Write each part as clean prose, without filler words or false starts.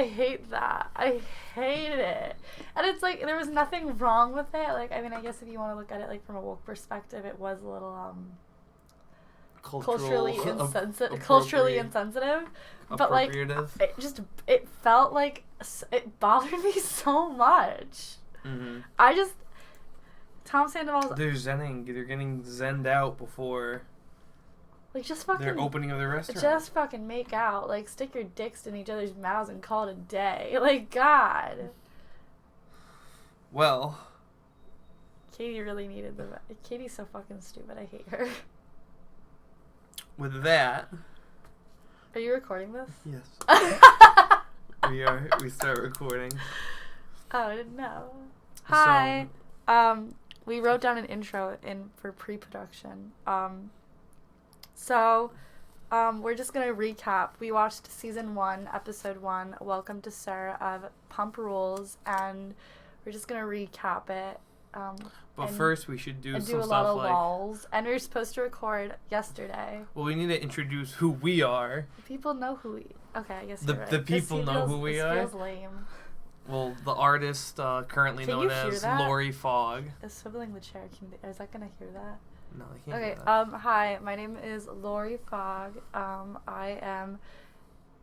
I hate that. I hate it. And it's like, there was nothing wrong with it. Like, I mean, I guess if you want to look at it, like, from a woke perspective, it was a little, culturally insensitive. But, like, it felt like, it bothered me so much. Mm-hmm. Tom Sandoval. They're getting zenned out before... Like, just fucking... They're opening of the restaurant. Just fucking make out. Like, stick your dicks in each other's mouths and call it a day. Like, God. Well. Katie really needed the... Katie's so fucking stupid. I hate her. With that... Are you recording this? Yes. We are. We start recording. Oh, I didn't know. Hi. We wrote down an intro for pre-production. So, we're just going to recap. We watched season 1, episode 1, Welcome to Sir of Pump Rules, and we're just going to recap it. But first, we should do some stuff like... do a lot of lulls. And we were supposed to record yesterday. Well, we need to introduce who we are. People know who we... Okay, I guess you're right. The people know who we are. This feels lame. Well, the artist currently known as Lori Fogg. Is swiveling the chair. Is that going to hear that? No, they can't hear that. Hi, my name is Lori Fogg. I am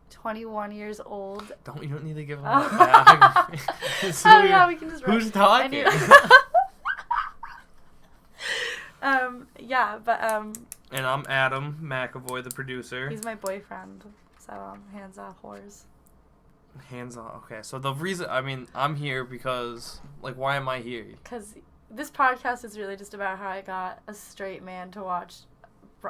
21 years old. You don't need to give them that back. Oh, yeah, we can just... Who's talking? Yeah, but, And I'm Adam McAvoy, the producer. He's my boyfriend, so, hands off, whores. Hands off. Okay, so the reason, I'm here because, why am I here? Because this podcast is really just about how I got a straight man to watch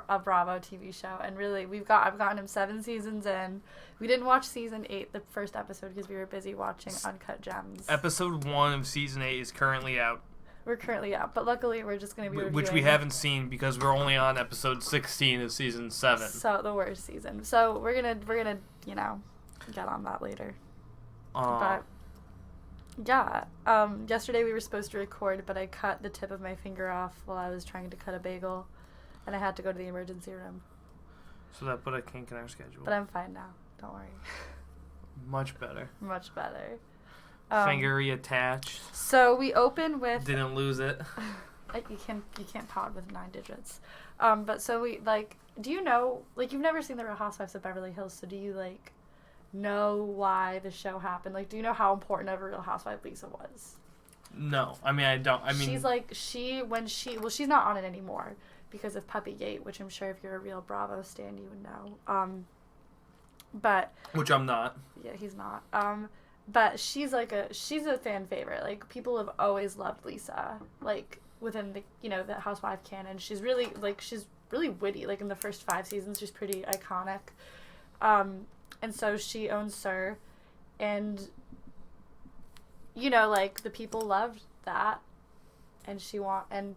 a Bravo TV show, and really, I've gotten him 7 seasons in. We didn't watch season 8, the first episode, because we were busy watching Uncut Gems. Episode 1 of season 8 is currently out. We're currently out, but luckily we're just going to be reviewing... Which we haven't seen because we're only on episode 16 of season 7. So, the worst season. So, we're gonna get on that later. But, yeah. Yesterday we were supposed to record, but I cut the tip of my finger off while I was trying to cut a bagel, and I had to go to the emergency room. So that put a kink in our schedule. But I'm fine now. Don't worry. Much better. Much better. Finger reattached. So we open with... Didn't lose it. You can't pod with 9 digits. But so we, do you know, you've never seen The Real Housewives of Beverly Hills, so do you, know why the show happened? Do you know how important of a Real Housewife Lisa was? No. I don't. She's not on it anymore because of Puppygate, which I'm sure if you're a real Bravo stan, you would know. But... Which I'm not. Yeah, he's not. But she's a fan favorite. People have always loved Lisa. Within the, the housewife canon. She's really, she's really witty. In the first 5 seasons, she's pretty iconic. And so she owns Sir. And, the people loved that. And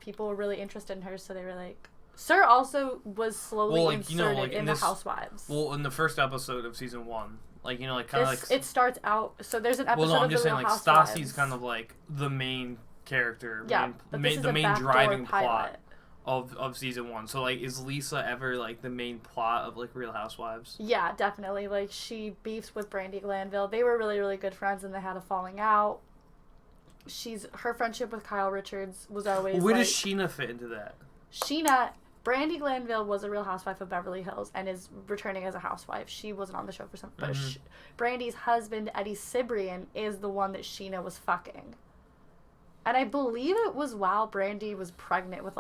people were really interested in her, so they were Sir also was slowly inserted in the Housewives. Well, in the first episode of season 1. It starts out... So there's an episode I'm of just The saying, Real Housewives. Stassi's kind of, the main character. Yeah, the main driving plot of season 1. So, is Lisa ever, the main plot of, Real Housewives? Yeah, definitely. She beefs with Brandi Glanville. They were really, really good friends, and they had a falling out. Her friendship with Kyle Richards was always, Where does Sheena fit into that? Brandi Glanville was a Real Housewife of Beverly Hills and is returning as a housewife. She wasn't on the show for some... But Brandi's husband, Eddie Cibrian, is the one that Sheena was fucking. And I believe it was while Brandi was pregnant with,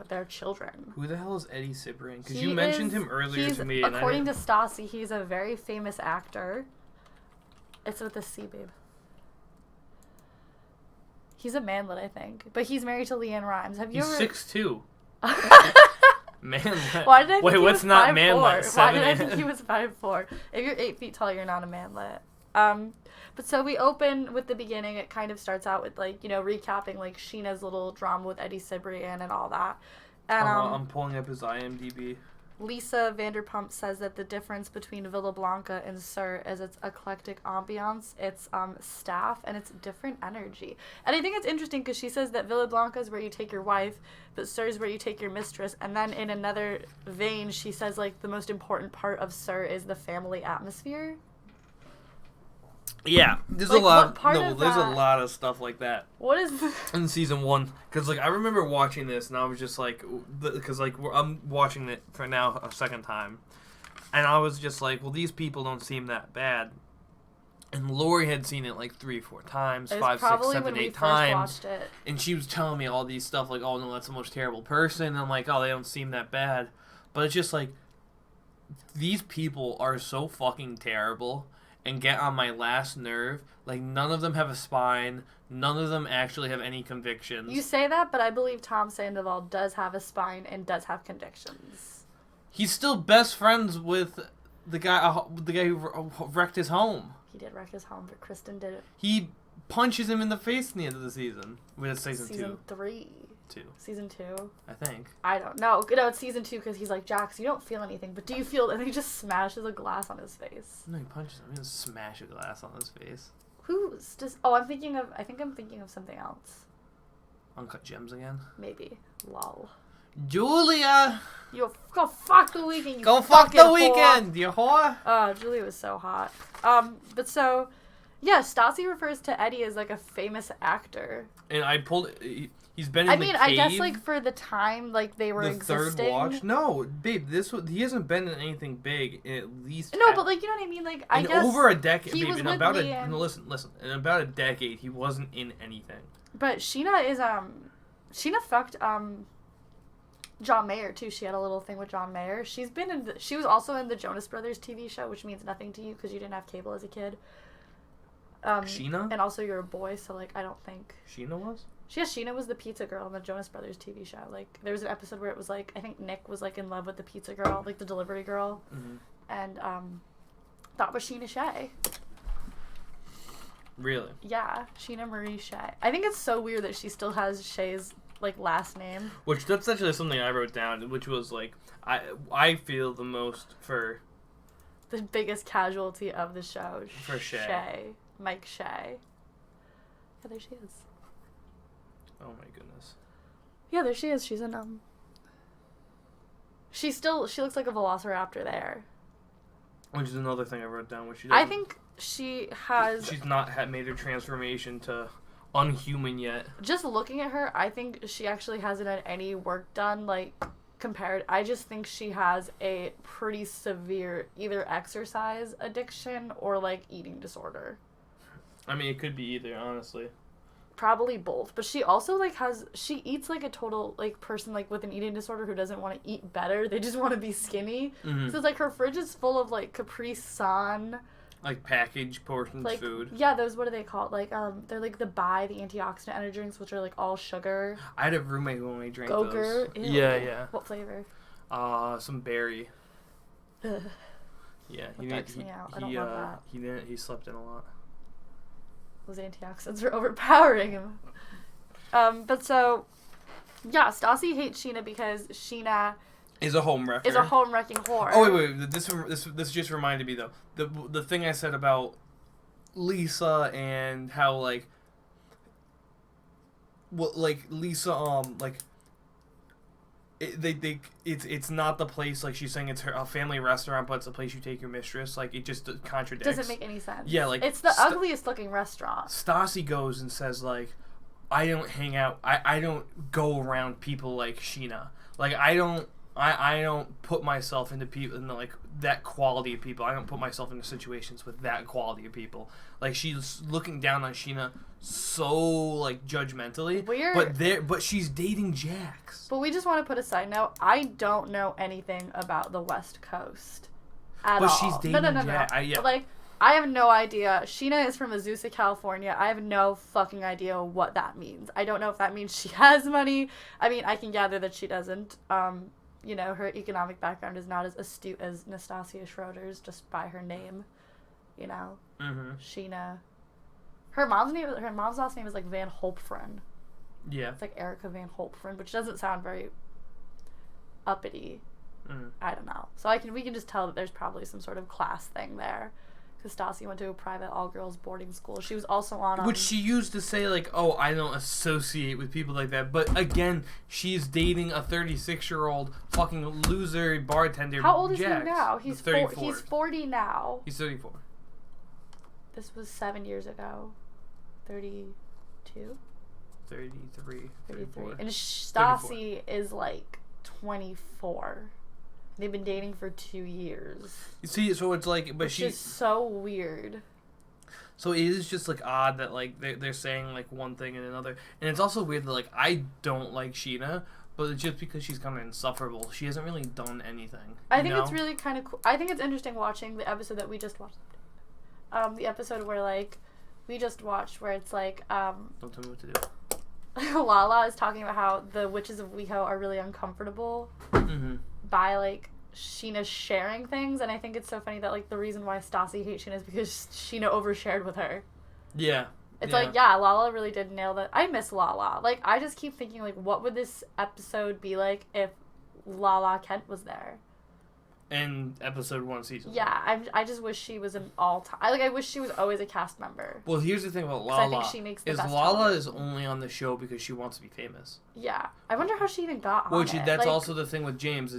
their children. Who the hell is Eddie Cibrian? Because you mentioned him earlier to me. According to Stassi, he's a very famous actor. It's with a C, babe. He's a manlet, I think. But he's married to Leanne Rimes. He's 6'2". Manlet. Why did I think Wait, what's not manlet? Why did I think he was 5'4"? If you're 8 feet tall, you're not a manlet. But so we open with the beginning. It kind of starts out with recapping Sheena's little drama with Eddie Cibrian and all that. And I'm pulling up his IMDb. Lisa Vanderpump says that the difference between Villa Blanca and Sir is its eclectic ambiance, its staff, and its different energy. And I think it's interesting because she says that Villa Blanca is where you take your wife, but Sir is where you take your mistress. And then in another vein, she says the most important part of Sir is the family atmosphere. Yeah, there's a lot. There's a lot of stuff like that. What is in season 1? Because like I remember watching this, and I was just like, because like I'm watching it for now a second time, and I was just like, well, these people don't seem that bad. And Lori had seen it like 3, 4 times, 5, 6, 7, 8 times, and she was telling me all these stuff like, oh no, that's the most terrible person. And I'm like, oh, they don't seem that bad, but it's just like these people are so fucking terrible. And get on my last nerve. Like, none of them have a spine. None of them actually have any convictions. You say that, but I believe Tom Sandoval does have a spine and does have convictions. He's still best friends with the guy who wrecked his home. He did wreck his home, but Kristen did it. He punches him in the face in the end of the season. With season 2. Season 3. 2. Season 2? I think. I don't know. No, it's season 2 because he's like, Jax, you don't feel anything, but do you feel... And he just smashes a glass on his face. No, he punches him. He doesn't smash a glass on his face. Who's just... Oh, I think I'm thinking of something else. Uncut Gems again? Maybe. Lol. Julia! Go fuck the weekend, you Go fuck the weekend, you whore! Oh, Julia was so hot. But so... Yeah, Stassi refers to Eddie as, like, a famous actor. And I pulled... He's been in the cave. I guess, like, for the time, like, they were existing. The third watch? No, babe, he hasn't been in anything big in at least... No, but, like, you know what I mean? Like, I guess... over a decade, babe, in about listen. In about a decade, he wasn't in anything. But Sheena is, Sheena fucked, John Mayer, too. She had a little thing with John Mayer. She was also in the Jonas Brothers TV show, which means nothing to you because you didn't have cable as a kid. Sheena? And also you're a boy, so, like, I don't think... Sheena was? Sheena was the pizza girl in the Jonas Brothers TV show. Like, there was an episode where it was, like, I think Nick was, like, in love with the pizza girl, like, the delivery girl. Mm-hmm. And, that was Sheena Shea. Really? Yeah, Sheena Marie Shea. I think it's so weird that she still has Shea's, like, last name. Which, that's actually something I wrote down, which was, like, I feel the most for... The biggest casualty of the show. For Shea. Mike Shea. Yeah, there she is. Oh my goodness. Yeah, there she is. She's in, she looks like a velociraptor there. Which is another thing I wrote down, which she I think she's not made her transformation to unhuman yet. Just looking at her, I think she actually hasn't had any work done, like, compared. I just think she has a pretty severe either exercise addiction or, like, eating disorder. I mean, it could be either, honestly. Probably both, but she also, like, she eats like a total, like, person, like, with an eating disorder who doesn't want to eat better. They just want to be skinny. Mm-hmm. So it's like her fridge is full of, like, Capri Sun, like packaged portions, like, food. Yeah, those, what are they called? Like, they're like the antioxidant energy drinks, which are like all sugar. I had a roommate who only drank those. Ew. Yeah. What flavor? Some berry. Ugh. Yeah, that bugs me out. I don't love that. He slept in a lot. Those antioxidants are overpowering him. But so, yeah, Stassi hates Sheena because Sheena is a home wrecker. Is a home wrecking whore. Oh wait. This just reminded me though. The thing I said about Lisa and how like Lisa it's not the place, like she's saying it's a family restaurant, but it's the place you take your mistress. Like, it just contradicts. Doesn't make any sense. Yeah, like it's the ugliest looking restaurant. Stassi goes and says like, I don't hang out. I don't go around people like Sheena. Like I don't put myself into people in like that quality of people. I don't put myself into situations with that quality of people. Like, she's looking down on Sheena so like judgmentally. But she's dating Jax. But we just want to put a side note. I don't know anything about the West Coast at all. But she's dating Jax. Yeah. Like, I have no idea. Sheena is from Azusa, California. I have no fucking idea what that means. I don't know if that means she has money. I mean, I can gather that she doesn't. You know, her economic background is not as astute as Nastasia Schroeder's just by her name. You know, Sheena. Her mom's last name is like Van Hulpfren. Yeah, it's like Erica Van Hulpfren, which doesn't sound very uppity. I don't know. So we can just tell that there's probably some sort of class thing there. Because Stassi went to a private all-girls boarding school. She was also on... Which she used to say, like, oh, I don't associate with people like that. But, again, she's dating a 36-year-old fucking loser bartender. How old is Jax. he now? He's 34. He's 40 now. He's 34. This was 7 years ago. 32? 33. 33. And Stassi is like 24. They've been dating for 2 years. You see, so it's like, but she's so weird. So it is just like odd that like they're saying like one thing and another, and it's also weird that like I don't like Sheena, but it's just because she's kind of insufferable. She hasn't really done anything. I think it's really kind of cool. I think it's interesting watching the episode that we just watched. The episode where like we just watched, where it's like don't tell me what to do. Lala is talking about how the witches of WeHo are really uncomfortable by like Sheena sharing things, and I think it's so funny that like the reason why Stassi hates Sheena is because Sheena overshared with her. Yeah. It's like, yeah, Lala really did nail that. I miss Lala. Like, I just keep thinking, like, what would this episode be like if Lala Kent was there? In episode 1, season 1. Yeah, I just wish she was an all-time... I wish she was always a cast member. Well, here's the thing about Lala. I think she makes the best Lala television. is only on the show because she wants to be famous. Yeah. I wonder how she even got on Which, it. that's like, also the thing with James.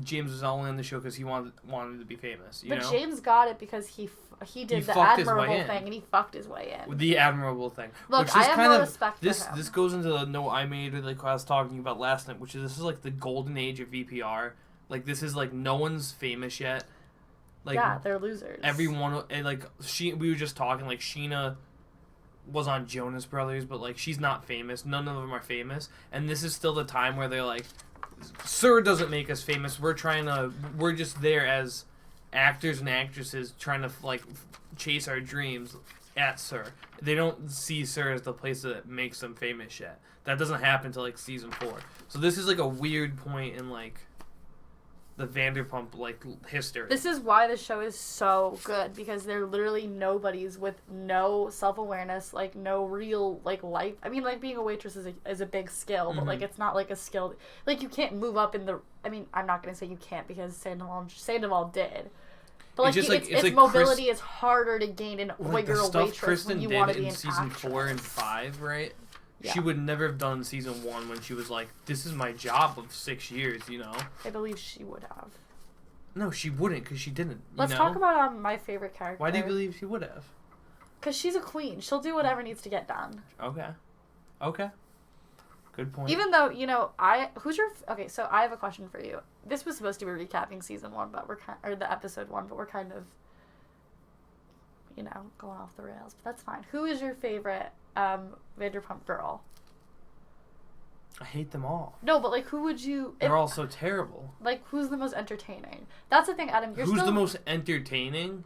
James was only on the show because he wanted to be famous, you know? James got it because he did the admirable thing, and he fucked his way in. The admirable thing. Look, I have no respect for him. This goes into the note I made with like I was talking about last night, which is this is like the golden age of VPR. Like, this is, like, no one's famous yet. Like, yeah, they're losers. Everyone, and, like, we were just talking, like, Sheena was on Jonas Brothers, but, like, she's not famous. None of them are famous. And this is still the time where they're, like, Sir doesn't make us famous. We're just there as actors and actresses trying to, like, chase our dreams at Sir. They don't see Sir as the place that makes them famous yet. That doesn't happen until, like, season 4. So this is, like, a weird point in, like... the Vanderpump, like, history. This is why the show is so good, because they're literally nobodies with no self-awareness, like, no real, like, life. I mean, like, being a waitress is a big skill, but, like, it's not, like, a skill. Like, you can't move up in the... I mean, I'm not going to say you can't, because Sandoval did. But, like, its mobility is harder to gain in like you're a waitress Kristen when you want to be in season actress. 4 and 5, right? Yeah. She would never have done season 1 when she was like, this is my job of 6 years, you know? I believe she would have. No, she wouldn't, because she didn't. Let's talk about my favorite character. Why do you believe she would have? Because she's a queen. She'll do whatever needs to get done. Okay. Good point. Even though, you know, okay, so I have a question for you. This was supposed to be recapping season 1, but or the episode 1, but we're kind of, you know, going off the rails. But that's fine. Who is your favorite Vanderpump girl? I hate them all. No, but, like, who would you... They're all so terrible. Like, who's the most entertaining? That's the thing, Adam. Who's the most entertaining?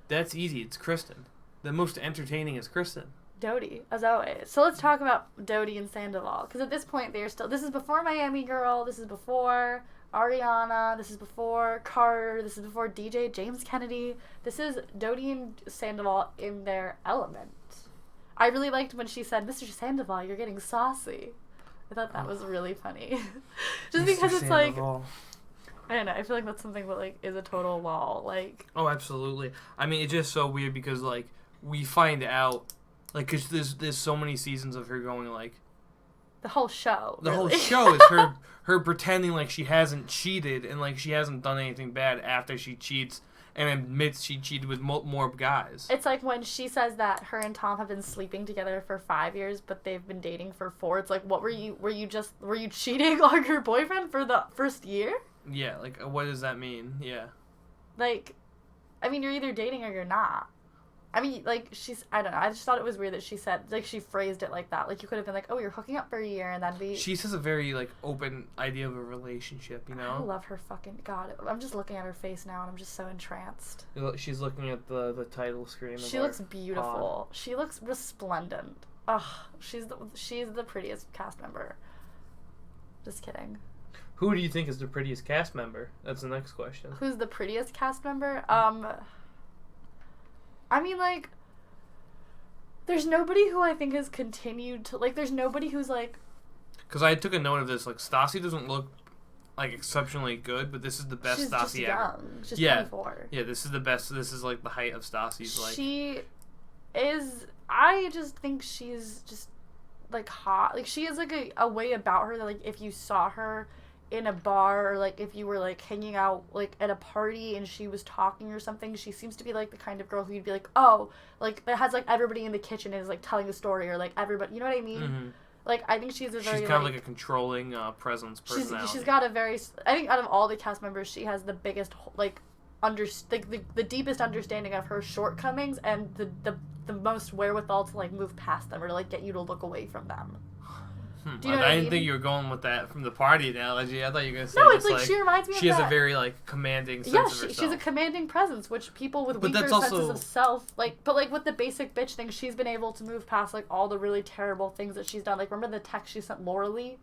That's easy. It's Kristen. The most entertaining is Kristen. Dodie, as always. So let's talk about Dodie and Sandoval. Because at this point, they're still... This is before Miami Girl. This is before Ariana. This is before Carter. This is before DJ James Kennedy. This is Dodie and Sandoval in their element. I really liked when she said, Mr. Sandoval, you're getting saucy. I thought that was really funny. Just because it's Sandoval. Like... I don't know. I feel like that's something that, like, is a total lol. Like... Oh, absolutely. I mean, it's just so weird because, like, we find out... Like, because there's so many seasons of her going, like... The whole show. The whole show is her pretending like she hasn't cheated and, like, she hasn't done anything bad after she cheats and admits she cheated with more guys. It's like when she says that her and Tom have been sleeping together for 5 years, but they've been dating for 4. It's like, what were you cheating on your boyfriend for the first year? Yeah, like, what does that mean? Yeah. Like, I mean, you're either dating or you're not. I mean, like, I don't know, I just thought it was weird that she said, like, she phrased it like that. Like, you could have been like, oh, you're hooking up for a year, and then She says a very, like, open idea of a relationship, you know? I love her fucking... God, I'm just looking at her face now, and I'm just so entranced. She's looking at the title screen. She looks beautiful. She looks resplendent. Ugh, she's the prettiest cast member. Just kidding. Who do you think is the prettiest cast member? That's the next question. Who's the prettiest cast member? I mean, like, there's nobody who I think has continued to, like, there's nobody who's, like... Because I took a note of this, like, Stassi doesn't look, like, exceptionally good, but this is the best Stassi ever. She's 24. Yeah, this is the best, this is, like, the height of Stassi's, like... She is, I just think she's just, like, hot. Like, she has, like, a way about her that, like, if you saw her in a bar or, like, if you were, like, hanging out, like, at a party and she was talking or something, she seems to be, like, the kind of girl who you'd be like, oh, like, that has, like, everybody in the kitchen is, like, telling a story or, like, everybody, you know what I mean? Mm-hmm. Like, I think she's a very, she's kind of, like, a controlling presence, personality. She's got a very, I think out of all the cast members, she has the biggest, like, the deepest understanding of her shortcomings and the most wherewithal to, like, move past them or to, like, get you to look away from them. Do you know what I didn't mean? think you were going with that from the party analogy. I thought you were going to say no, it's like she reminds me of that. She has a very, like, commanding sense of herself. She's a commanding presence, which people with weaker senses of self, like, but, like, with the basic bitch thing, she's been able to move past, like, all the really terrible things that she's done. Like, remember the text she sent Laura Lee?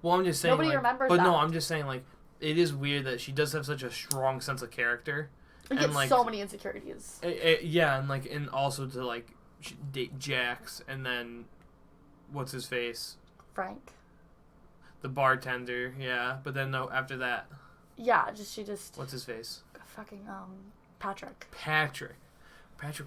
Well, I'm just saying, nobody remembers that. But no, I'm just saying, like, it is weird that she does have such a strong sense of character. And gets like, so many insecurities. Yeah, and, like, and also to, like, date Jax, and then, what's his face? Frank. The bartender, yeah, but then no, after that. Yeah, she just. What's his face? Fucking Patrick. Patrick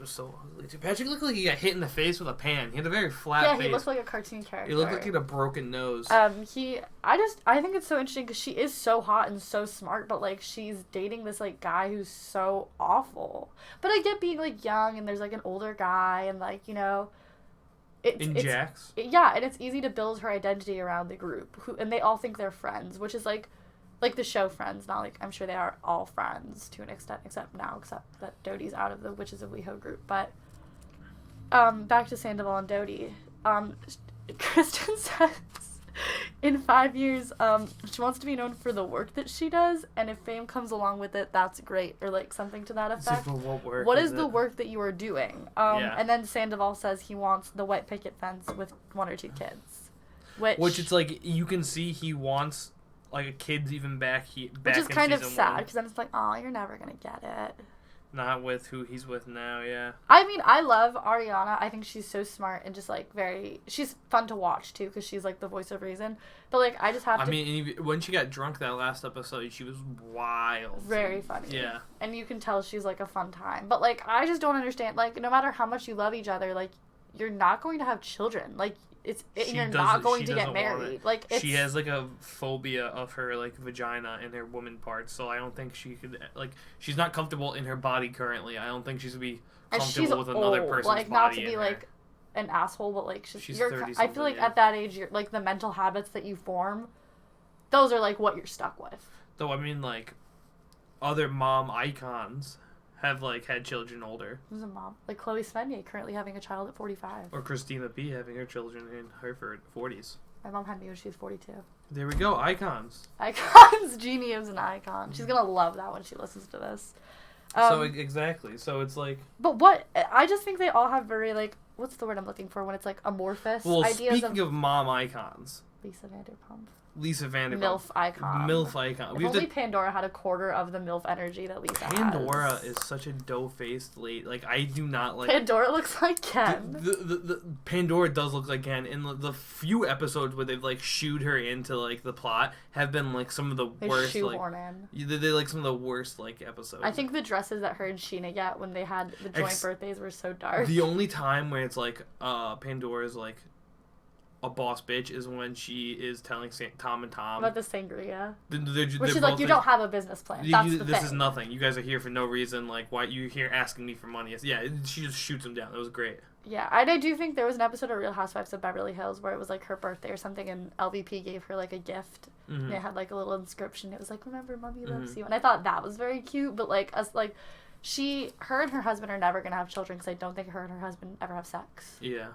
was so ugly too. Patrick looked like he got hit in the face with a pan. He had a very flat face. Yeah, he looked like a cartoon character. He looked like he had a broken nose. I think it's so interesting because she is so hot and so smart, but, like, she's dating this, like, guy who's so awful. But I get being, like, young and there's, like, an older guy and, like, you know. Jax? Yeah, and it's easy to build her identity around the group, and they all think they're friends, which is, like the show Friends, not, like, I'm sure they are all friends to an extent, except that Dodie's out of the Witches of WeHo group, but, back to Sandoval and Dodie, Kristen says, in 5 years, she wants to be known for the work that she does, and if fame comes along with it, that's great, or, like, something to that effect. What is the work that you are doing? And then Sandoval says he wants the white picket fence with 1 or 2 kids. Which it's, like, you can see he wants, like, a kid's even back which is kind of sad, because then it's like, oh, you're never gonna get it. Not with who he's with now, yeah. I mean, I love Ariana. I think she's so smart and just, like, she's fun to watch, too, because she's, like, the voice of reason. But, like, I just have to... I mean, when she got drunk that last episode, she was wild. Very funny. Yeah. And you can tell she's, like, a fun time. But, like, I just don't understand. Like, no matter how much you love each other, like, you're not going to have children. Like, you're not going to get married. Like, she has, like, a phobia of her, like, vagina and her woman parts, so I don't think she could, like, she's not comfortable in her body currently. I don't think she's gonna be comfortable with another person's body. Like, not to be, like, an asshole, but, like, she's 30 I feel like at that age, you're, like, the mental habits that you form, those are, like, what you're stuck with. Though, I mean, like, other mom icons have, like, had children older. Who's a mom? Like Chloe Sevigny currently having a child at 45. Or Christina B. having her children in her 40s. My mom had me when she was 42. There we go, icons. Icons. Jeannie is an icon. She's gonna love that when she listens to this. Exactly. So it's like... But what... I just think they all have very, like... What's the word I'm looking for when it's, like, amorphous ideas speaking of mom icons... Lisa Vanderpump. MILF icon. If only Pandora had a quarter of the MILF energy that Lisa Pandora has. is such a dough-faced lady. Like, I do not like... Pandora looks like Ken. The Pandora does look like Ken. And the few episodes where they've, like, shooed her into, like, the plot have been, like, some of the worst, like... They're, like, some of the worst, like, episodes. I think the dresses that her and Sheena get when they had the joint birthdays were so dark. The only time where it's, like, Pandora's, like... a boss bitch is when she is telling Tom and Tom about the sangria. Which is like, you don't have a business plan. This is nothing. You guys are here for no reason. Like, why you here asking me for money? Yeah, she just shoots him down. It was great. Yeah, I do think there was an episode of Real Housewives of Beverly Hills where it was like her birthday or something, and LVP gave her like a gift. Mm-hmm. And it had like a little inscription. It was like, "Remember, Mommy loves you." And I thought that was very cute. But like her and her husband are never gonna have children because I don't think her and her husband ever have sex. Yeah.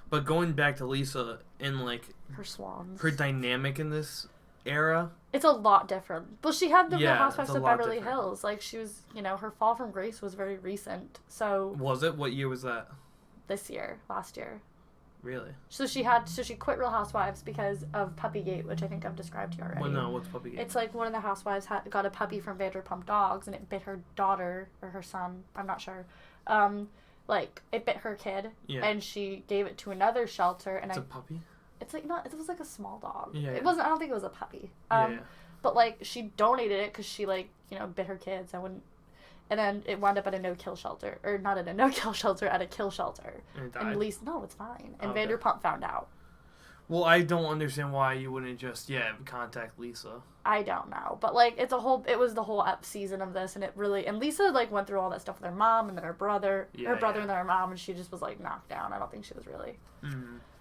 But going back to Lisa and, like... her swans. Her dynamic in this era... It's a lot different. Well, she had the Real Housewives of Beverly Hills. Like, she was... You know, her fall from grace was very recent, so... Was it? What year was that? Last year. Really? So she quit Real Housewives because of Puppygate, which I think I've described to you already. Well, no, what's Puppygate? It's like one of the housewives got a puppy from Vanderpump Dogs, and it bit her daughter, or her son, I'm not sure. Like, it bit her kid, and she gave it to another shelter. And it's a puppy? It's like, it was like a small dog. Yeah. It wasn't, I don't think it was a puppy. But, like, she donated it because she, like, you know, bit her kids. And then it wound up at a no-kill shelter. Or not at a no-kill shelter, at a kill shelter. And it died? And at least, no, it's fine. And Vanderpump found out. Well, I don't understand why you wouldn't just, contact Lisa. I don't know. But, like, it was the whole season of this, and and Lisa, like, went through all that stuff with her mom, and then her brother, and then her mom, and she just was, like, knocked down. I don't think she was really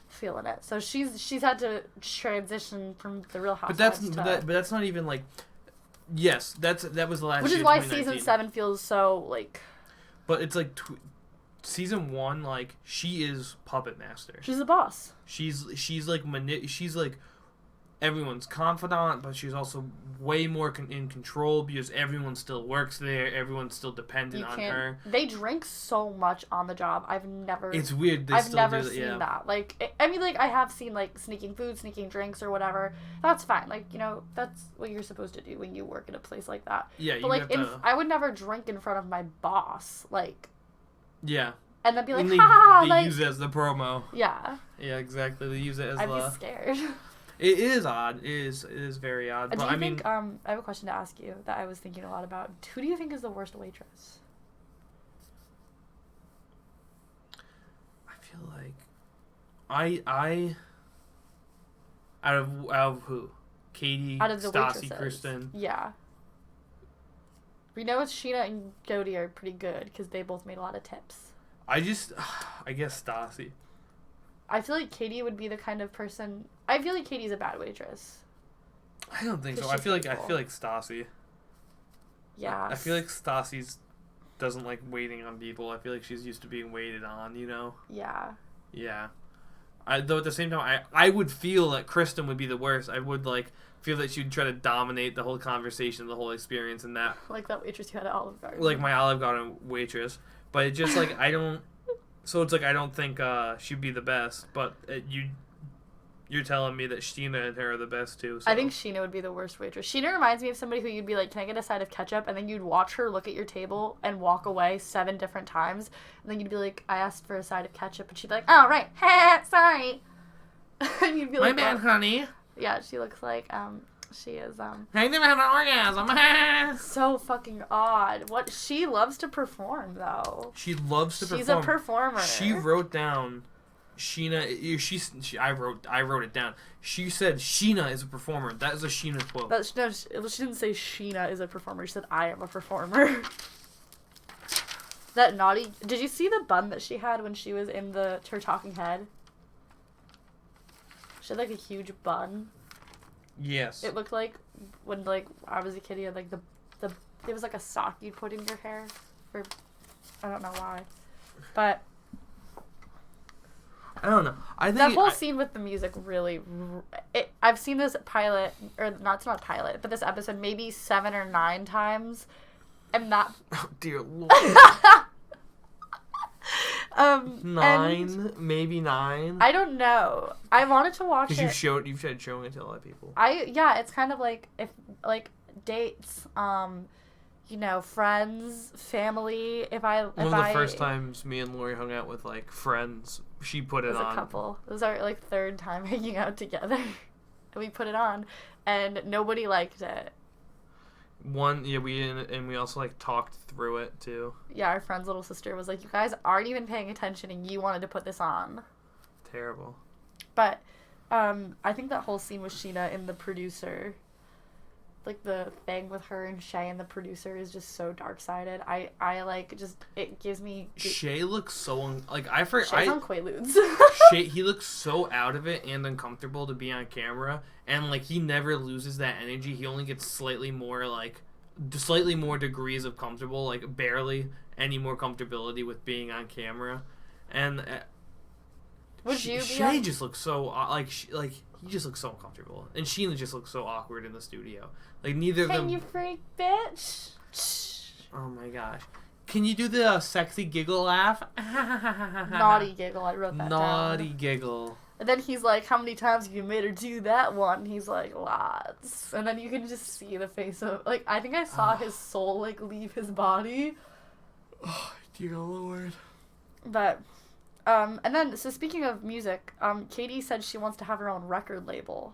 feeling it. So she's had to transition from the Real Housewives but that's not even, like, yes, that was the last Which is why season 7 feels so, like... But it's, like, season 1, like, she is puppet master. She's the boss. She's like everyone's confidant, but she's also way more in control because everyone still works there. Everyone's still dependent on her. They drink so much on the job. It's weird. I've never seen that. Like, I mean, like, I have seen, like, sneaking food, sneaking drinks, or whatever. That's fine. Like, you know, that's what you're supposed to do when you work at a place like that. Yeah, but, like, I would never drink in front of my boss. Like... Yeah. And then be like, ha! They use it as the promo. Yeah. Yeah, exactly. They use it as I'd be scared. It is odd. It is very odd. But I mean, I have a question to ask you that I was thinking a lot about. Who do you think is the worst waitress? I feel like I out of who? Katie, out of the Stassi, Kristen. Yeah. We know Sheena and Jody are pretty good because they both made a lot of tips. I guess Stassi. I feel like Katie would be the kind of person... I feel like Katie's a bad waitress. I don't think so. I feel like Stassi. Yeah. I feel like Stassi's doesn't like waiting on people. I feel like she's used to being waited on, you know? Yeah. Yeah. Though at the same time, I would feel that Kristen would be the worst. I would like feel that she'd try to dominate the whole conversation, the whole experience, and that. Like that waitress you had at Olive Garden. Like my Olive Garden waitress, but it just like I don't. So it's like I don't think she'd be the best, but you're telling me that Sheena and her are the best too. So. I think Sheena would be the worst waitress. Sheena reminds me of somebody who you'd be like, "Can I get a side of ketchup?" And then you'd watch her look at your table and walk away 7 different times, and then you'd be like, "I asked for a side of ketchup," and she'd be like, "Oh right, sorry." And you'd be like, "My bad, honey." Yeah, she looks like she is I never had an orgasm. So fucking odd. What she loves to perform though. She loves to perform. She's a performer. She wrote down Sheena. I wrote it down. She said Sheena is a performer. That is a Sheena quote. She didn't say Sheena is a performer. She said I am a performer. That naughty. Did you see the bun that she had when she was in her talking head? She had like a huge bun. Yes. It looked like when like I was a kid, you had like the it was like a sock you'd put in your hair for I don't know why, but I don't know. I think that whole scene with the music really. I've seen this pilot or not pilot, but this episode maybe 7 or 9 times, and that. Oh dear Lord. 9, maybe 9. I don't know. I wanted to watch it. Because you've tried showing it to a lot of people. It's kind of like if like dates, you know, friends, family. One of the first times me and Lori hung out with like friends, she put it on. A couple. It was our like 3rd time hanging out together. And we put it on, and nobody liked it. We also like talked through it too. Yeah, our friend's little sister was like, "You guys aren't even paying attention, and you wanted to put this on." Terrible. But, I think that whole scene with Sheena and the producer, like the thing with her and Shay and the producer is just so dark-sided. I like just it gives me. Shay looks so Shay's on Quaaludes. He looks so out of it and uncomfortable to be on camera, and like he never loses that energy. He only gets slightly more degrees of comfortable, like barely any more comfortability with being on camera, and Shay just looks so he just looks so uncomfortable, and Sheena just looks so awkward in the studio. Like neither of them. Can you freak, bitch? Oh my gosh. Can you do the sexy giggle laugh? Naughty giggle, I wrote that down. Naughty giggle. And then he's like, "How many times have you made her do that one?" And he's like, "Lots." And then you can just see the face of, like, I think I saw his soul, like, leave his body. Oh, dear Lord. But, and then, so speaking of music, Katie said she wants to have her own record label.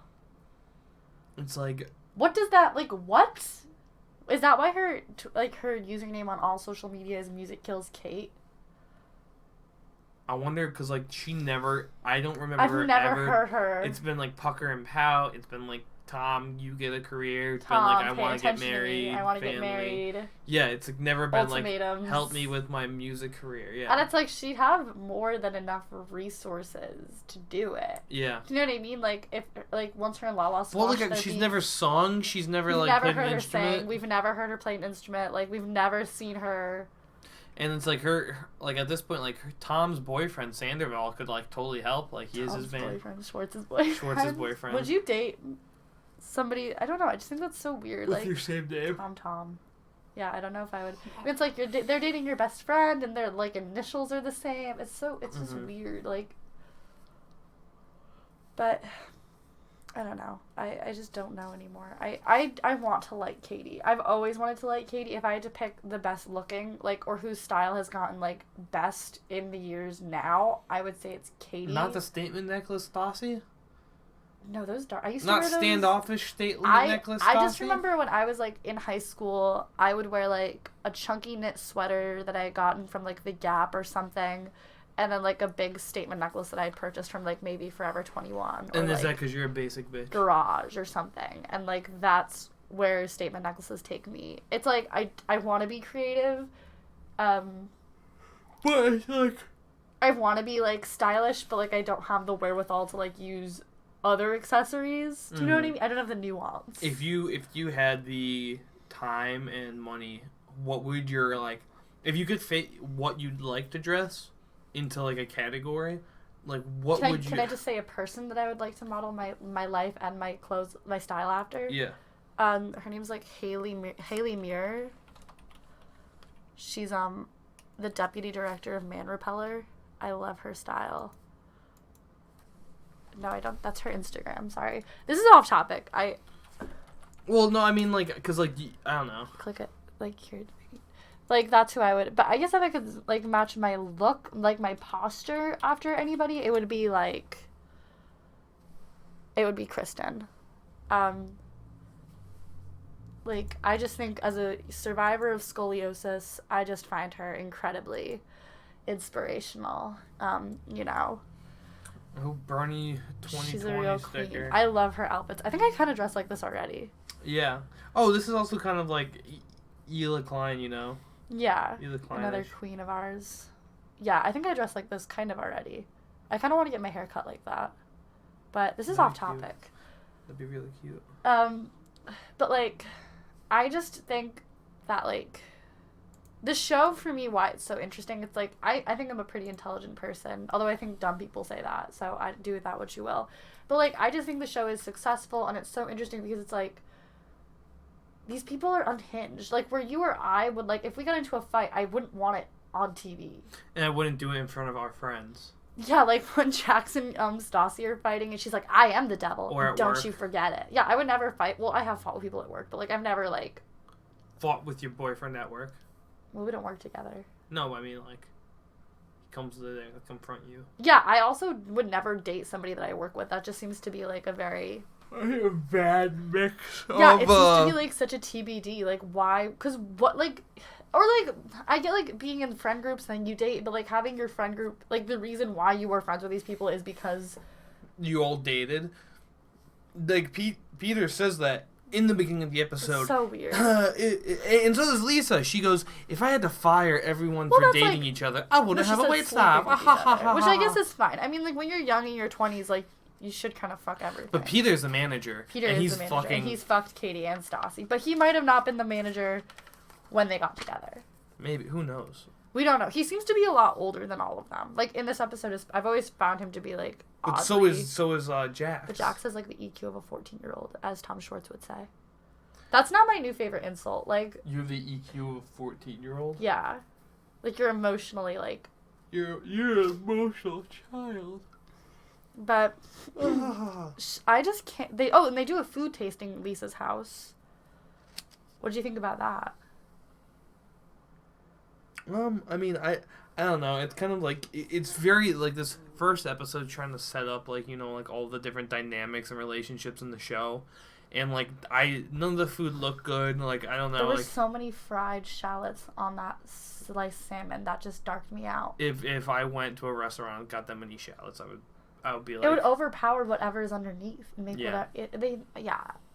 It's like... What does that, like, what? Is that why her, her username on all social media is Music Kills Kate? I wonder, because, like, I don't remember I've her never ever. heard her. It's been, like, pucker and pout. It's been, like, Tom, you get a career. It's Tom, been, like, I want to get married. I want to get married. Yeah, it's, like, never been, Ultimatums. like, help me with my music career. Yeah. And it's, like, she'd have more than enough resources to do it. Yeah. Do you know what I mean? Like, if, like, once her La La squashed, well, like, she's never sung. She's never, we've like, never played heard an her instrument. sing. We've never heard her play an instrument. Like, we've never seen her... And it's like like at this point, like Tom's boyfriend Sandoval could like totally help. Like he is his boyfriend, Schwartz's boyfriend. Would you date somebody? I don't know. I just think that's so weird. With like your same name, Tom. Yeah, I don't know if I would. It's like they're dating your best friend, and their like initials are the same. It's just weird. Like, but I don't know. I just don't know anymore. I want to like Katie. I've always wanted to like Katie. If I had to pick the best looking, like, or whose style has gotten, like, best in the years now, I would say it's Katie. Not the statement necklace Stassi? No, those dark. I used to wear those. Not standoffish statement necklace Stassi? I just remember when I was, like, in high school, I would wear, like, a chunky knit sweater that I had gotten from, like, the Gap or something. And then, like, a big statement necklace that I purchased from, like, maybe Forever 21. Or, and is like, that because you're a basic bitch? Garage or something. And, like, that's where statement necklaces take me. It's, like, I want to be creative. But, like... I want to be, like, stylish, but, like, I don't have the wherewithal to, like, use other accessories. Do you know what I mean? I don't have the nuance. If you had the time and money, what would your, like... If you could fit what you'd like to dress... into like a category, like what would you... Can I just say a person that I would like to model my life and my clothes, my style after? Yeah. Her name's like Haley Muir. She's the deputy director of Man Repeller. I love her style. No, I don't. That's her Instagram. Sorry, this is off topic. Well, no, I mean like, cause like I don't know. Click it like here. Like, that's who I would... But I guess if I could, like, match my look, like, my posture after anybody, it would be, like... It would be Kristen. Like, I just think as a survivor of scoliosis, I just find her incredibly inspirational. You know. Oh, Bernie 2020 She's a real sticker. queen. I love her outfits. I think I kind of dress like this already. Yeah. Oh, this is also kind of like Ela Klein, you know? Yeah, another queen of ours. Yeah, I think I dress like this kind of already. I kind of want to get my hair cut like that. But this is off topic. That'd be really cute. But, like, I just think that, like, the show, for me, why it's so interesting, it's, like, I think I'm a pretty intelligent person, although I think dumb people say that, so I do with that what you will. But, like, I just think the show is successful, and it's so interesting because it's, like, these people are unhinged. Like, where you or I would, like, if we got into a fight, I wouldn't want it on TV. And I wouldn't do it in front of our friends. Yeah, like, when Jackson and Stassi are fighting, and she's like, I am the devil. Or at Don't work. You forget it. Yeah, I would never fight. Well, I have fought with people at work, but, like, I've never, like... Fought with your boyfriend at work? Well, we don't work together. No, I mean, like, he comes there to confront you. Yeah, I also would never date somebody that I work with. That just seems to be, like, a very... A bad mix yeah, it seems to be, like, such a TBD. Like, why? Because what, like... Or, like, I get, like, being in friend groups and then you date, but, like, having your friend group... Like, the reason why you were friends with these people is because... You all dated. Like, Peter says that in the beginning of the episode. It's so weird. And so does Lisa. She goes, if I had to fire everyone for dating each other, I wouldn't have a wait stop. Which I guess is fine. I mean, like, when you're young in your 20s, like, you should kind of fuck everything. But Peter's the manager. Peter is the manager, and he's fucked Katie and Stassi. But he might have not been the manager when they got together. Maybe. Who knows? We don't know. He seems to be a lot older than all of them. Like, in this episode, I've always found him to be, like, oddly... But so is Jax. But Jax has, like, the EQ of a 14-year-old, as Tom Schwartz would say. That's not my new favorite insult. Like... You have the EQ of a 14-year-old? Yeah. Like, you're emotionally, like... You're an emotional child. But I just can't... and they do a food tasting at Lisa's house. What do you think about that? I mean, I don't know. It's kind of like... It's very, like, this first episode trying to set up, like, you know, like, all the different dynamics and relationships in the show. and like none of the food looked good. Like I don't know. There were like, so many fried shallots on that sliced salmon that just darked me out. If I went to a restaurant and got that many shallots, I would be like, it would overpower whatever is underneath and make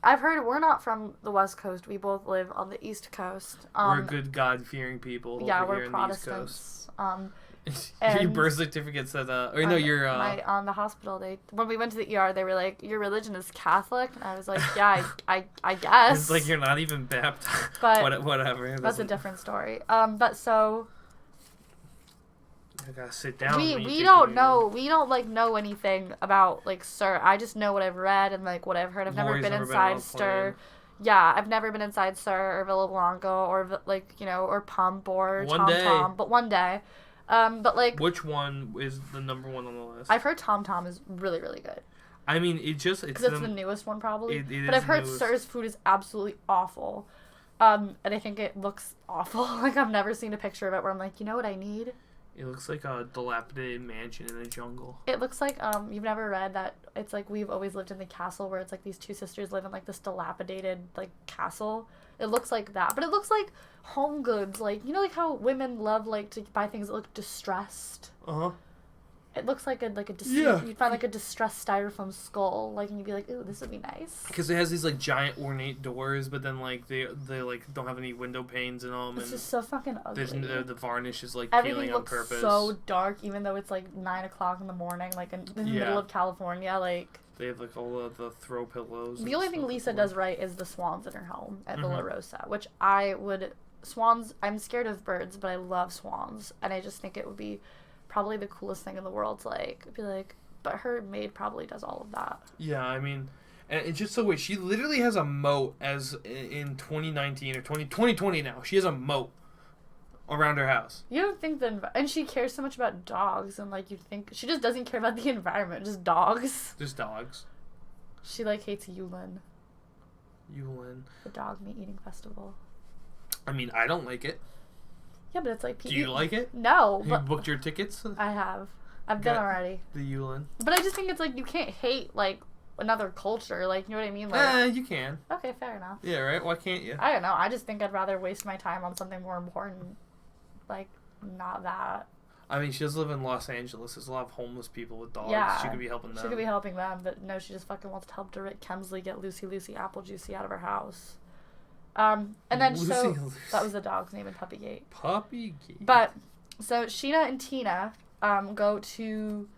I've heard we're not from the West Coast. We both live on the East Coast. We're good God-fearing people. Yeah, over we're here Protestants. Your birth certificate said you're on the hospital. When we went to the ER, they were like, "Your religion is Catholic," and I was like, "Yeah, I guess." It's like you're not even baptized. But whatever. That's a different story. But so. I gotta sit down. We don't know anything about like SUR. I just know what I've read and like what I've heard. I've never been inside SUR. Yeah, I've never been inside SUR or Villa Blanco or like or Pump or Tom Tom. But one day. But like. Which one is the number one on the list? I've heard Tom Tom is really, really good. I mean, because it's the newest one probably. But I've heard SUR's food is absolutely awful. And I think it looks awful. Like I've never seen a picture of it where I'm like, you know what I need? It looks like a dilapidated mansion in a jungle. It looks like, you've never read that it's like We've Always Lived in the Castle, where it's like these two sisters live in like this dilapidated like castle. It looks like that, but it looks like home goods, like like how women love like to buy things that look distressed. It looks like you'd find like a distressed styrofoam skull, like, and you'd be like, ooh, this would be nice. Because it has these like giant ornate doors, but then like they like don't have any window panes in them. It's just so fucking ugly. The varnish is like everything peeling on purpose. Everything looks so dark, even though it's like 9:00 in the morning, like in the middle of California. Like they have like all of the throw pillows. The only thing Lisa does right is the swans in her home at Villa Rosa, which swans. I'm scared of birds, but I love swans, and I just think it would be probably the coolest thing in the world to be like, but her maid probably does all of that. Yeah, I mean, and it's just so weird. She literally has a moat as in 2019 or 2020 now. She has a moat around her house. You don't think and she cares so much about dogs, and like you think she just doesn't care about the environment, just dogs. Just dogs. She like hates Yulin. The dog meat eating festival. I mean, I don't like it. Yeah, but it's like... Do you like it? No. You booked your tickets? I have. I've been already. The Yulin. But I just think it's like, you can't hate, like, another culture. Like, you know what I mean? Like, you can. Okay, fair enough. Yeah, right? Why can't you? I don't know. I just think I'd rather waste my time on something more important. Like, not that. I mean, she does live in Los Angeles. There's a lot of homeless people with dogs. Yeah. She could be helping them. She could be helping them, but no, she just fucking wants to help Dorrit Kemsley get Lucy Apple Juicy out of her house. And then Lucy. That was the dog's name in Puppygate. Puppygate. But so Sheena and Tina go to.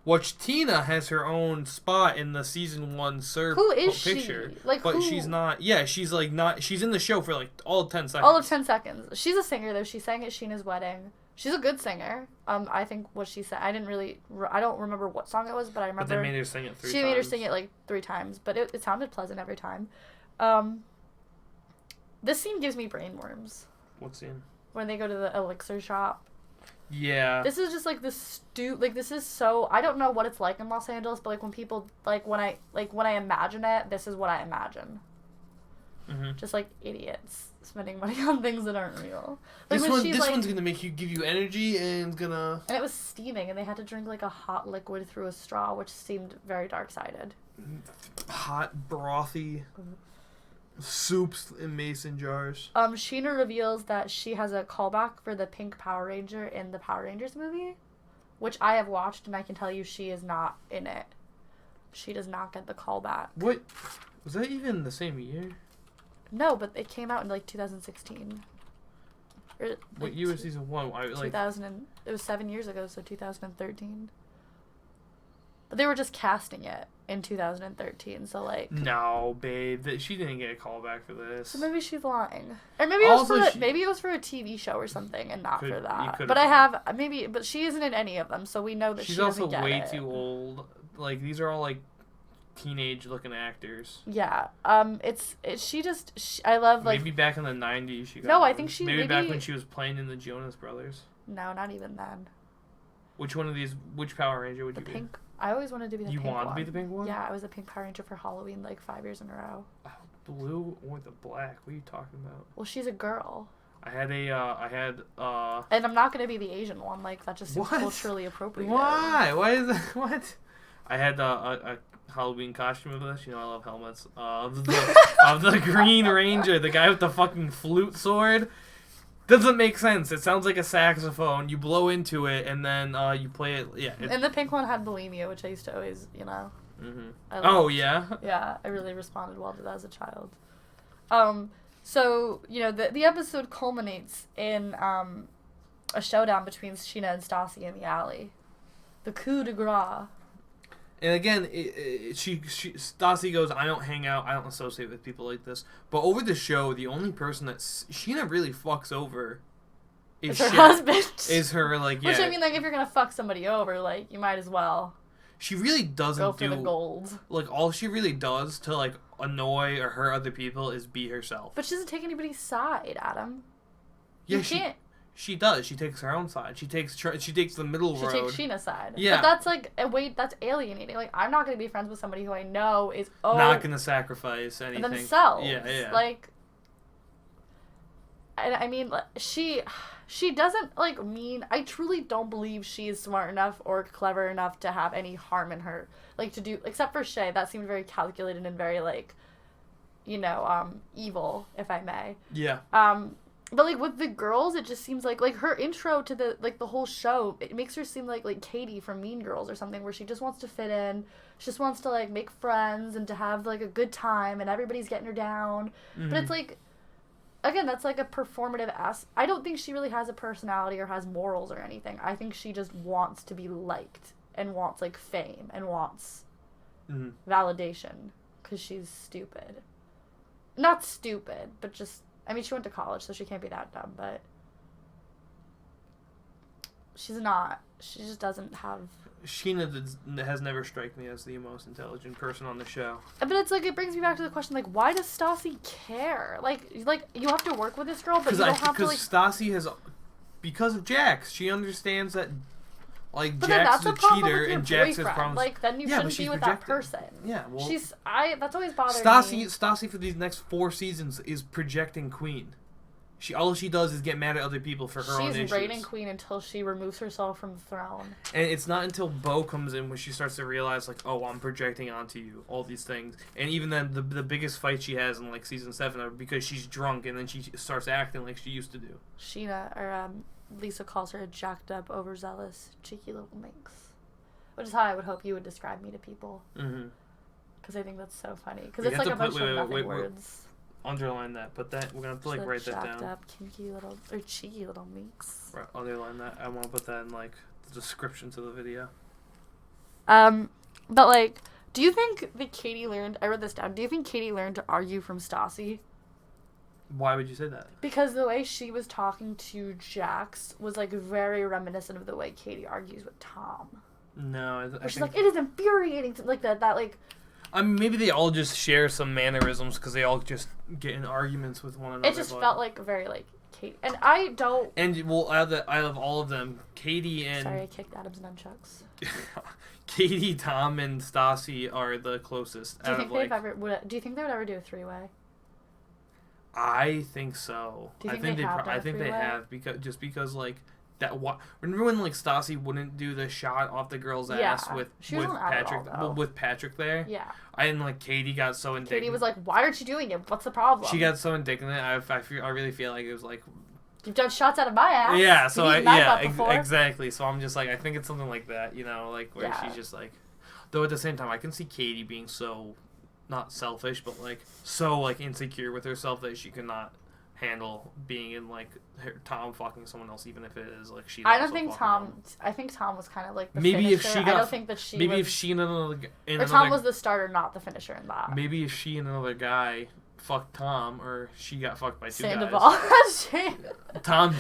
Which Tina has her own spot in the season 1 SUR picture. She? Like, but she's not. Yeah, she's like not. She's in the show for like all of 10 seconds. All of 10 seconds. She's a singer though. She sang at Sheena's wedding. She's a good singer. I think what she said. I don't remember what song it was, but I remember. But they made her sing it 3 times. She made her sing it like 3 times, but it sounded pleasant every time. This scene gives me brainworms. What scene? When they go to the elixir shop. Yeah. This is just like this this is so, I don't know what it's like in Los Angeles, but like when people when I imagine it, this is what I imagine. Just like idiots spending money on things that aren't real. Like this one's gonna give you energy and gonna. And it was steaming, and they had to drink like a hot liquid through a straw, which seemed very dark-sided. Hot, brothy. Soups in mason jars. Sheena reveals that she has a callback for the pink Power Ranger in the Power Rangers movie, which I have watched, and I can tell you she is not in it. She does not get the callback. What? Was that even the same year? No, but it came out in like 2016. What year was season 1? 2000 it was 7 years ago, so 2013. But they were just casting it in 2013, so like. No, babe, she didn't get a call back for this. So maybe she's lying, or maybe it was for a TV show or something, and not for that. But but she isn't in any of them, so we know that she's also way too old. Like these are all like teenage-looking actors. Yeah, I love like. Maybe back in the 90s she got. No, I think she maybe back when she was playing in the Jonas Brothers. No, not even then. Which Power Ranger would you be? Pink. I always wanted to be the pink one. You wanted to be the pink one? Yeah, I was the pink Power Ranger for Halloween like 5 years in a row. Oh, blue or the black? What are you talking about? Well, she's a girl. And I'm not gonna be the Asian one. Like that just seems culturally appropriate. Why? Why is that? What? I had a Halloween costume of this. You know, I love helmets. Of the Green Ranger, the guy with the fucking flute sword. Doesn't make sense. It sounds like a saxophone. You blow into it, and then you play it. Yeah. And the pink one had bulimia, which I used to always, you know. Mm-hmm. Oh, yeah? Yeah, I really responded well to that as a child. So, you know, the episode culminates in a showdown between Sheena and Stassi in the alley. The coup de grace. And again, Stassi goes, I don't hang out, I don't associate with people like this. But over the show, the only person that Sheena really fucks over is her husband. Is her, like, yeah. Which, I mean, like, if you're gonna fuck somebody over, like, you might as well. She really doesn't go for the gold. Like, all she really does to, like, annoy or hurt other people is be herself. But she doesn't take anybody's side, Adam. Yeah, you can't. She does. She takes her own side. She takes the middle road. She takes Sheena's side. Yeah. But that's like that's alienating. Like, I'm not going to be friends with somebody who I know is not going to sacrifice anything themselves. Yeah. Like, and I mean, she doesn't like mean. I truly don't believe she is smart enough or clever enough to have any harm in her. Like, to do, except for Shay, that seemed very calculated and very, like, you know, evil, if I may. Yeah. But, like, with the girls, it just seems like her intro to the whole show, it makes her seem like Katie from Mean Girls or something, where she just wants to fit in, she just wants to, like, make friends and to have, like, a good time, and everybody's getting her down. Mm-hmm. But it's, like, again, that's, like, a performative I don't think she really has a personality or has morals or anything. I think she just wants to be liked and wants, like, fame and wants validation because she's stupid. Not stupid, but just... I mean, she went to college, so she can't be that dumb, but she's not. She just doesn't have... Sheena has never struck me as the most intelligent person on the show. But it's like, it brings me back to the question, like, why does Stassi care? Like you have to work with this girl, but you don't have to, like... Because Stassi has... Because of Jax. She understands that, like, but Jax is a cheater, and Jax has problems... Like, then you shouldn't be with that person. Yeah, well... That's always bothered me. Stassi, for these next 4 seasons, is projecting queen. All she does is get mad at other people for her own issues. She's reigning queen until she removes herself from the throne. And it's not until Bo comes in when she starts to realize, like, oh, I'm projecting onto you, all these things. And even then, the biggest fight she has in, like, season 7 are because she's drunk and then she starts acting like she used to do. Sheena, or Lisa calls her a jacked up, overzealous, cheeky little minx. Which is how I would hope you would describe me to people. Mm-hmm. Because I think that's so funny. Because it's like a bunch of nothing words. Underline that. But that we're gonna have to, like, write that down. Jacked up, kinky little, or cheeky little minx. Right, underline that. I want to put that in, like, the description to the video. But, like, do you think that Katie learned... I wrote this down. Do you think Katie learned to argue from Stassi? Why would you say that? Because the way she was talking to Jax was, like, very reminiscent of the way Katie argues with Tom. No, I she's think... like, it is infuriating to, like, that, like... I mean, maybe they all just share some mannerisms because they all just get in arguments with one another. It just felt like very, like, Katie. And I don't... And, well, out of all of them, Katie and... Sorry, I kicked Adam's nunchucks. Katie, Tom, and Stassi are the closest. Do you think they would ever do a 3-way? I think so. Do you think I think they have because like that. Remember when, like, Stassi wouldn't do the shot off the girl's ass with Patrick with Patrick there? Yeah. And, like, Katie got so indignant. Katie was like, "Why aren't you doing it? What's the problem?" She got so indignant. I really feel like it was like, you've done shots out of my ass. Yeah. So exactly. So I'm just like, I think it's something like that, you know, like where she's just like, though at the same time I can see Katie being so. Not selfish, but, like, so, like, insecure with herself that she cannot handle being in, like, Tom fucking someone else, even if it is, like, she. I don't think Tom. I think Tom was kind of like the finisher. If she got, I don't think that she. Maybe if she and Tom was the starter, not the finisher in that. Maybe if she and another guy fucked Tom, or she got fucked by 2 Sandoval. guys. Tom,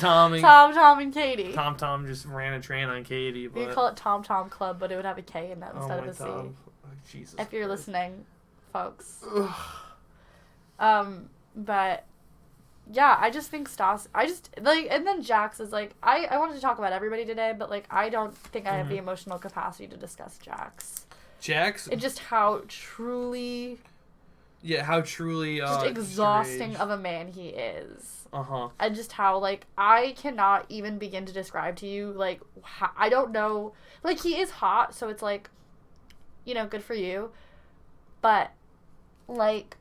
and Katie. Tom just ran a train on Katie. But... You could call it Tom Club, but it would have a K in that instead of a C. Oh, Jesus. If you're listening. Folks. But yeah, I just think and then Jax is like, I wanted to talk about everybody today, but, like, I don't think I have the emotional capacity to discuss Jax. And just how truly just exhausting of a man he is. Uh-huh. And just how, like, I cannot even begin to describe to you, like, I don't know, like, he is hot, so it's like, you know, good for you. But, like,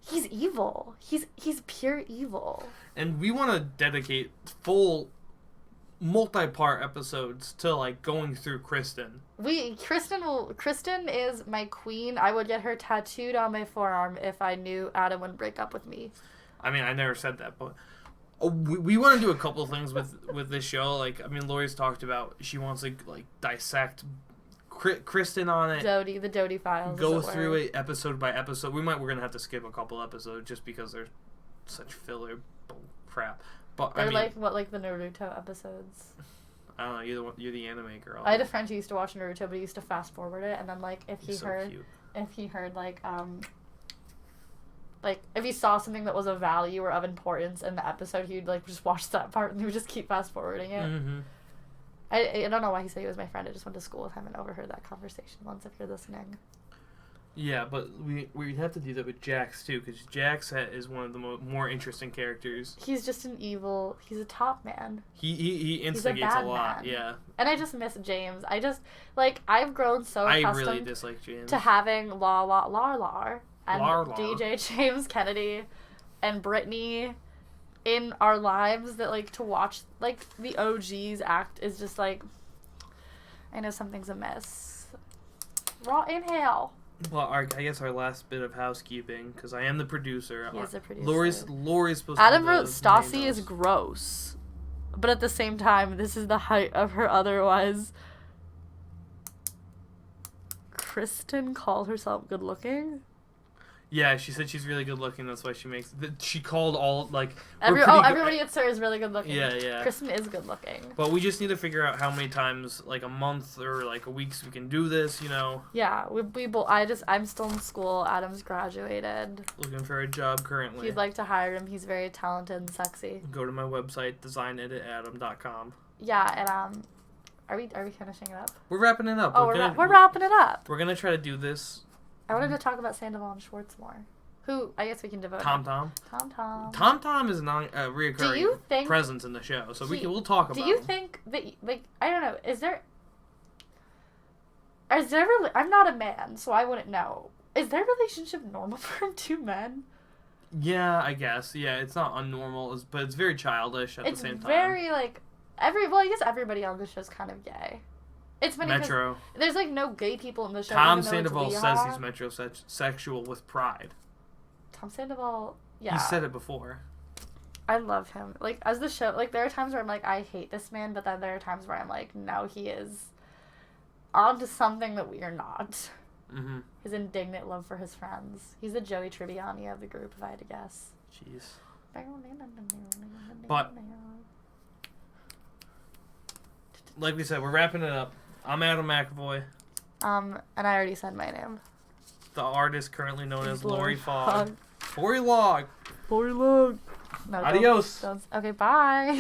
he's evil. He's pure evil. And we want to dedicate full multi-part episodes to, like, going through Kristen. Kristen is my queen. I would get her tattooed on my forearm if I knew Adam would break up with me. I mean, I never said that, but we want to do a couple of things with this show. Like, I mean, Lori's talked about she wants to, like, dissect Kristen on it. The Dodie files. Go through it episode by episode. We're going to have to skip a couple episodes just because they're such filler crap. But they're like the Naruto episodes. I don't know. You're the anime girl. I had a friend who used to watch Naruto, but he used to fast forward it, and then like if he heard like if he saw something that was of value or of importance in the episode, he'd like just watch that part and he would just keep fast forwarding it. Mm-hmm. I don't know why he said he was my friend. I just went to school with him and overheard that conversation once. If you're listening. Yeah, but we have to do that with Jax, too, because Jax is one of the more interesting characters. He's just he's a top man. He instigates a lot, man. Yeah. And I just miss James. I've grown so accustomed I really dislike James. To having Lar and DJ James Kennedy and Brittany in our lives that, like, to watch, like, the OGs act is just, like, I know something's amiss. Raw inhale. Well, I guess our last bit of housekeeping, because I am the producer. He is the producer. Lori's supposed Adam to be wrote Stassi is gross. But at the same time, this is the height of her otherwise. Kristen called herself good looking? Yeah, she said she's really good looking. That's why she called all, like... everybody at SIR is really good looking. Yeah. Kristen is good looking. But we just need to figure out how many times, like a month or like a week, we can do this, you know? Yeah, I'm still in school. Adam's graduated. Looking for a job currently. If you'd like to hire him, he's very talented and sexy. Go to my website, designeditadam.com. Yeah, and are we finishing it up? We're wrapping it up. Oh, we're wrapping it up. We're gonna try to do this. I wanted to talk about Sandoval and Schwartz more. Who, I guess we can devote Tom. Tom is not a reoccurring presence in the show, so we'll talk about him. Do you think that, like, I don't know, is there really, I'm not a man, so I wouldn't know. Is their relationship normal for two men? Yeah, I guess. Yeah, it's not unnormal, but it's very childish at the same time. It's very, like, I guess everybody on the show is kind of gay. It's funny because there's, like, no gay people in the show. Tom Sandoval says he's metrosexual with pride. Tom Sandoval, yeah. He said it before. I love him. Like, as the show, like, there are times where I'm like, I hate this man, but then there are times where I'm like, no, he is onto something that we are not. Mm-hmm. His indignant love for his friends. He's the Joey Tribbiani of the group, if I had to guess. Jeez. But, like we said, we're wrapping it up. I'm Adam McAvoy. And I already said my name. The artist currently known as Lori Fogg. Lori Log. Lori Log. No, adios. Okay, bye.